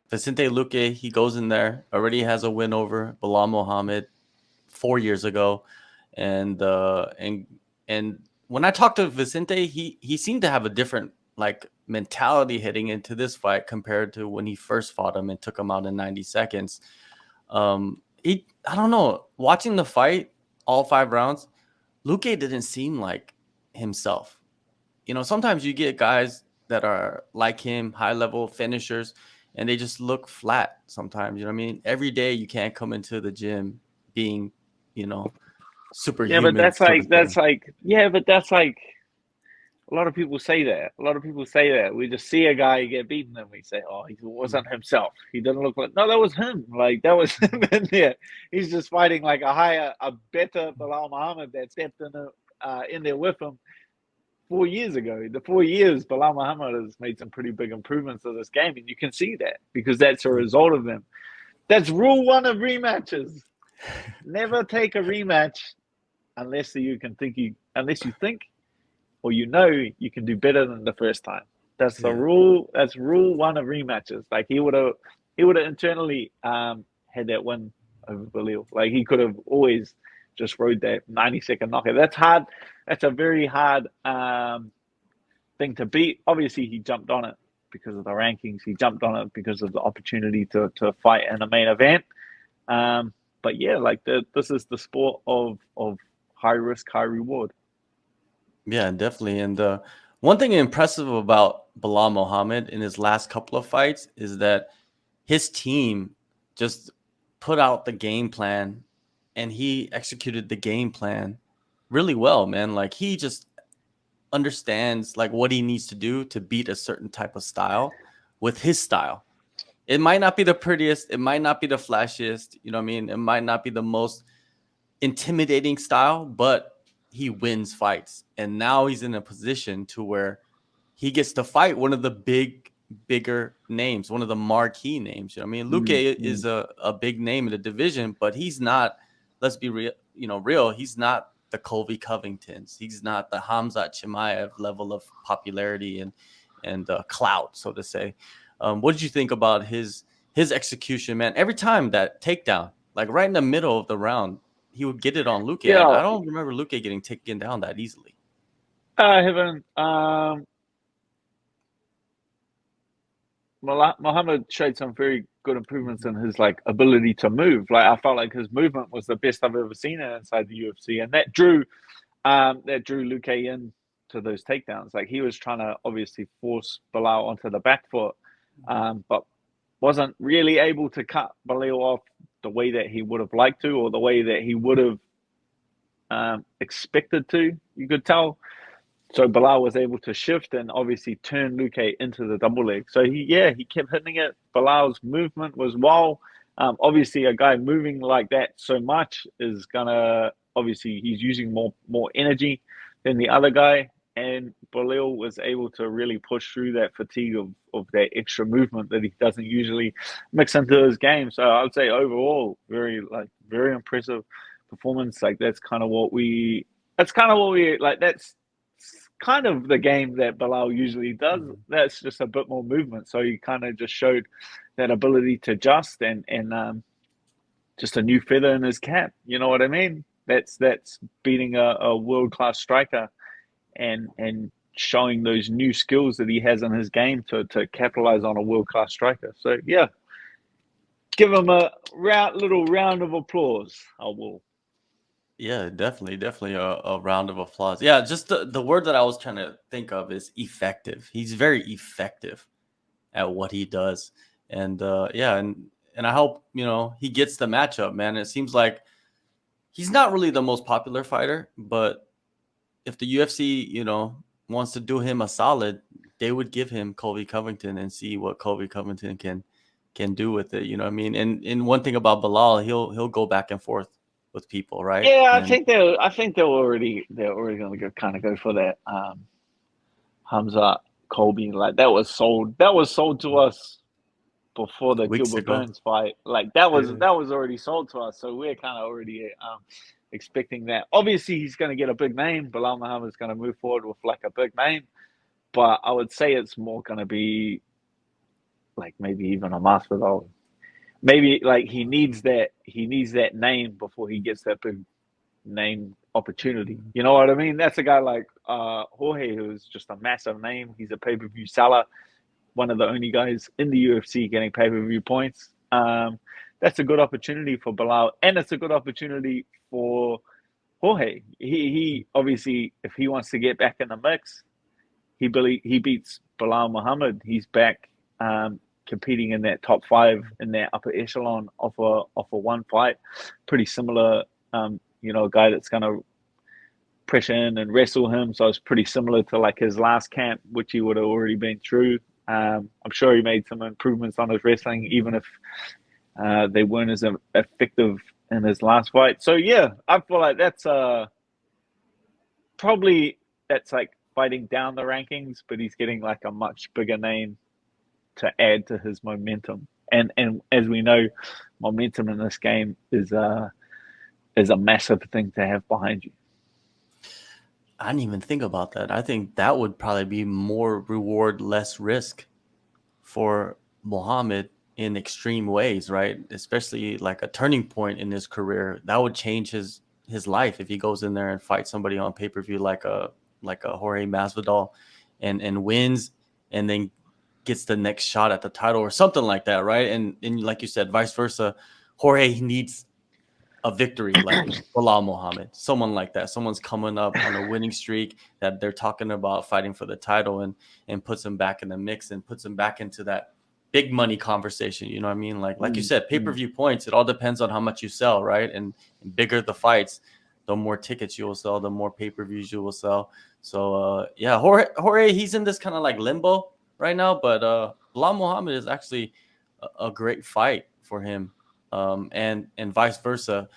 Vicente Luque, he goes in there, already has a win over Belal Muhammad 4 years ago, and and when I talked to Vicente, he seemed to have a different like mentality heading into this fight compared to when he first fought him and took him out in 90 seconds. I don't know, watching the fight, all 5 rounds, Luque didn't seem like himself. Sometimes you get guys that are like him, high level finishers, and they just look flat sometimes. You know what I mean? Every day you can't come into the gym being, you know, Yeah, but superhuman, so to say. that's like a lot of people say that. A lot of people say that. We just see a guy get beaten and we say, oh, he wasn't himself. He didn't look like, no, that was him. Like, that was him in there. He's just fighting like a better Belal Muhammad that stepped in there with him 4 years ago. The 4 years, Belal Muhammad has made some pretty big improvements to this game. And you can see that because that's a result of them. That's rule one of rematches. Never take a rematch unless you think or you can do better than the first time. That's the Yeah. rule. That's rule one of rematches. Like he would have internally had that win over Belal. Like he could have always just rode that 90-second knockout. That's hard. That's a very hard thing to beat. Obviously, he jumped on it because of the rankings. He jumped on it because of the opportunity to fight in a main event. But yeah, like this is the sport of high risk, high reward. Yeah, definitely. And one thing impressive about Bilal Muhammad in his last couple of fights is that his team just put out the game plan and he executed the game plan really well, man. Like he just understands like what he needs to do to beat a certain type of style with his style. It might not be the prettiest, it might not be the flashiest, you know what I mean? It might not be the most intimidating style, but he wins fights. And now he's in a position to where he gets to fight one of the bigger names, one of the marquee names. You know what I mean? Luke Mm-hmm. is a big name in the division, but he's not, let's be real, he's not the Colby Covingtons. He's not the Hamzat Chimaev level of popularity and clout, so to say. What did you think about his execution, man? Every time that takedown, like right in the middle of the round, he would get it on Luke, and Yeah, I don't remember Luke getting taken down that easily. I haven't. Muhammad showed some very good improvements in his like ability to move. Like I felt like his movement was the best I've ever seen it inside the UFC, and that drew Luke in to those takedowns. Like he was trying to obviously force Bilal onto the back foot, but wasn't really able to cut Bilal off the way that he would have liked to, or the way that he would have expected to. You could tell. So Bilal was able to shift and obviously turn Luke into the double leg. So he kept hitting it. Bilal's movement was wow. Obviously, a guy moving like that so much is gonna obviously he's using more energy than the other guy. And Bilal was able to really push through that fatigue of that extra movement that he doesn't usually mix into his game. So I would say overall, very impressive performance. Like that's kind of what we like. That's kind of the game that Bilal usually does. That's just a bit more movement. So he kind of just showed that ability to adjust and just a new feather in his cap. You know what I mean? That's beating a world class striker and showing those new skills that he has in his game to capitalize on a world class striker. So yeah, give him a little round of applause. I will. Yeah, definitely a round of applause. Yeah, just the word that I was trying to think of is effective. He's very effective at what he does, and yeah, and I hope he gets the matchup, man. It seems like he's not really the most popular fighter, but if the UFC wants to do him a solid, they would give him Colby Covington and see what Colby Covington can do with it. You know what I mean? And one thing about Bilal, he'll go back and forth with people, right? Yeah, I And think they're already going to go for that. Hamza Colby, like that was sold to us before the weeks Gilbert ago. Burns fight. Like that was Yeah. that was already sold to us, so we're kind of already expecting that. Obviously, he's going to get a big name. Bilal Muhammad is going to move forward with like a big name, but I would say it's more going to be like maybe even a Masvidal. Maybe like he needs that name before he gets that big name opportunity. You know what I mean? That's a guy like Jorge, who's just a massive name. He's a pay-per-view seller, one of the only guys in the UFC getting pay-per-view points. That's a good opportunity for Belal, and it's a good opportunity for Jorge. He obviously, if he wants to get back in the mix, he beats Belal Muhammad. He's back competing in that top 5 in that upper echelon of a one fight. Pretty similar, a guy that's going to pressure in and wrestle him. So it's pretty similar to like his last camp, which he would have already been through. I'm sure he made some improvements on his wrestling, even if they weren't as effective in his last fight. So yeah, I feel like that's probably that's like fighting down the rankings, but he's getting like a much bigger name to add to his momentum. And as we know, momentum in this game is a massive thing to have behind you. I didn't even think about that. I think that would probably be more reward, less risk for Muhammad in extreme ways, right? Especially like a turning point in his career. That would change his life if he goes in there and fights somebody on pay-per-view like a Jorge Masvidal and wins, and then gets the next shot at the title or something like that, right? And like you said, vice versa. Jorge needs a victory like Belal Muhammad, someone like that. Someone's coming up on a winning streak that they're talking about fighting for the title, and puts him back in the mix and puts him back into that big money conversation. You know what I mean? Like you said, pay-per-view points, it all depends on how much you sell, right? And bigger the fights, the more tickets you will sell, the more pay-per-views you will sell. So yeah, Jorge, he's in this kind of like limbo right now, but Belal Muhammad is actually a great fight for him. And vice versa.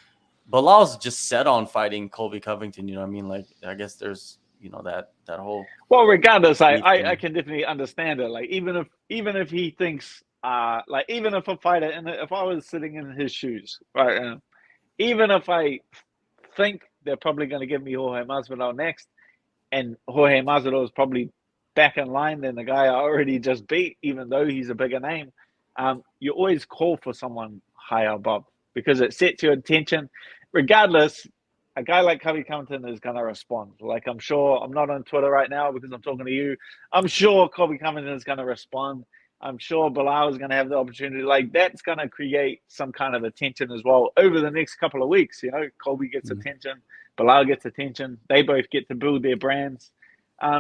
Bilal's just set on fighting Colby Covington. You know what I mean? Like, I guess there's, that whole. Well, regardless, I can definitely understand it. Like, even if he thinks, like, even if a fighter, and if I was sitting in his shoes, right, even if I think they're probably going to give me Jorge Masvidal next, and Jorge Masvidal is probably back in line than the guy I already just beat, even though he's a bigger name, you always call for someone higher above because it sets your attention. Regardless, a guy like Colby Covington is going to respond. Like, I'm sure, I'm not on Twitter right now because I'm talking to you. I'm sure Colby Covington is going to respond. I'm sure Belal is going to have the opportunity. Like, that's going to create some kind of attention as well over the next couple of weeks. Colby gets attention, Belal gets attention. They both get to build their brands.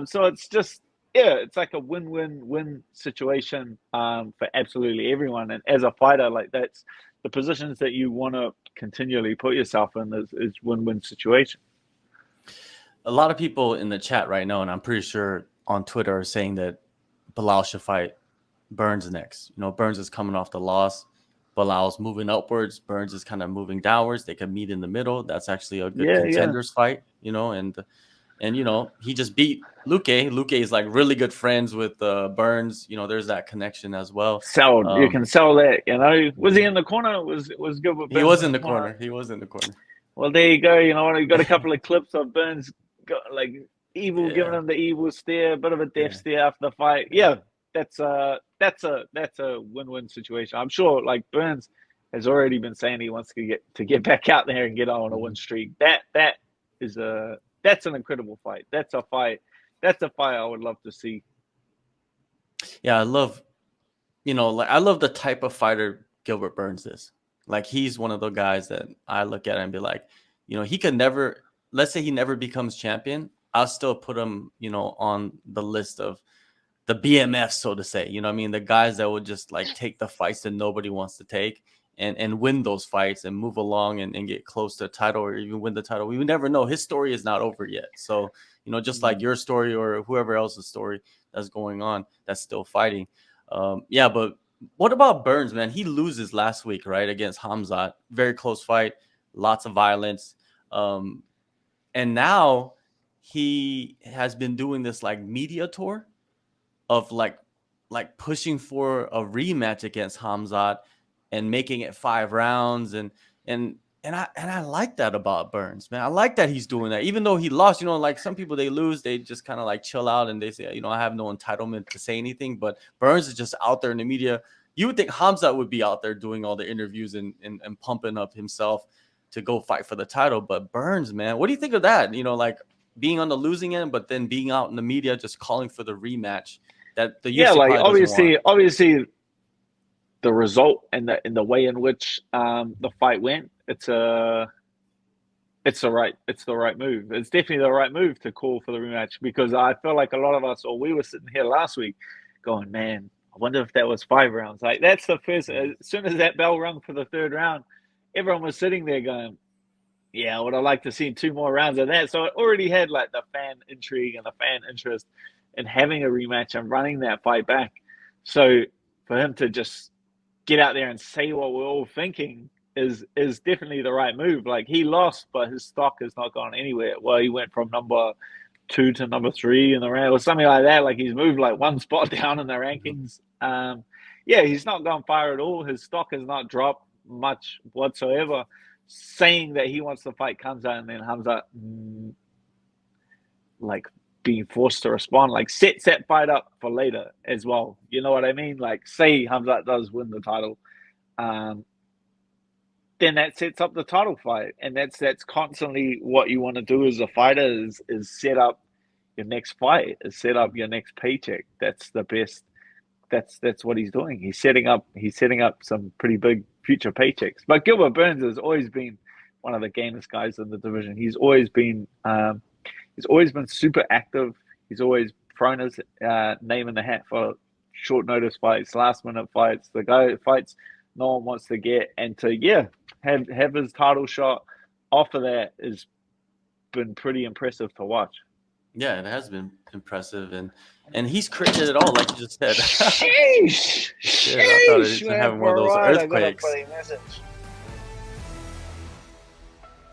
So it's just, it's like a win-win-win situation for absolutely everyone. And as a fighter, like, that's the positions that you want to continually put yourself in is win-win situation. A lot of people in the chat right now, and I'm pretty sure on Twitter, are saying that Belal should fight Burns next. Burns is coming off the loss. Bilal's moving upwards. Burns is kind of moving downwards. They can meet in the middle. That's actually a good contenders fight, and he just beat Luque. Luque is like really good friends with Burns. There's that connection as well. You can sell that. Was he in the corner? Was good with Burns? He was in the corner. He was in the corner. Well, there you go. You got a couple of clips of Burns like evil, giving him the evil stare, a bit of a death stare after the fight. Yeah, that's a win-win situation. I'm sure like Burns has already been saying he wants to get back out there and get on a win streak. That's an incredible fight. That's a fight I would love to see. Yeah, I love the type of fighter Gilbert Burns is. Like, he's one of the guys that I look at and be like, he could never, let's say he never becomes champion, I'll still put him, on the list of the BMF, so to say. You know what I mean? The guys that would just like take the fights that nobody wants to take and win those fights and move along and get close to a title or even win the title. We would never know. His story is not over yet. So, just like your story or whoever else's story that's going on, that's still fighting. But what about Burns, man? He loses last week, right, against Khamzat. Very close fight, lots of violence. And now he has been doing this like media tour of like pushing for a rematch against Khamzat and making it 5 rounds. And And I like that about Burns, man. I like that he's doing that, even though he lost. Like some people, they lose, they just kind of like chill out and they say, I have no entitlement to say anything. But Burns is just out there in the media. You would think Hamzat would be out there doing all the interviews and pumping up himself to go fight for the title. But Burns, man, what do you think of that? Like being on the losing end, but then being out in the media just calling for the rematch that the UFC like probably doesn't want. obviously, the result and the way in which the fight went, it's the right move. It's definitely the right move to call for the rematch, because I feel like a lot of us, or we were sitting here last week going, man, I wonder if that was 5 rounds. Like, that's the first, as soon as that bell rung for the 3rd round, everyone was sitting there going, yeah, I would have liked to see 2 more rounds of that. So it already had like the fan intrigue and the fan interest in having a rematch and running that fight back. So for him to just get out there and say what we're all thinking is definitely the right move. Like, he lost, but his stock has not gone anywhere. Well, he went from number 2 to number 3 in the rank or something like that. Like, he's moved like 1 spot down in the rankings. Yeah, he's not gone far at all. His stock has not dropped much whatsoever. Saying that he wants to fight Hamzat, and then Hamzat like being forced to respond, like sets that fight up for later as well. You know what I mean? Like, say Hamzat does win the title, then that sets up the title fight, and that's constantly what you want to do as a fighter is set up your next fight, is set up your next paycheck. That's the best. That's what he's doing. He's setting up some pretty big future paychecks. But Gilbert Burns has always been one of the gamest guys in the division. He's always been super active. He's always thrown his name in the hat for short notice fights, last minute fights, the guy that fights no one wants to get, and to have his title shot off of that has been pretty impressive to watch. Yeah, it has been impressive, and he's created it all, like you just said. Sheesh. I thought he's been having one of those I got a earthquakes. funny message.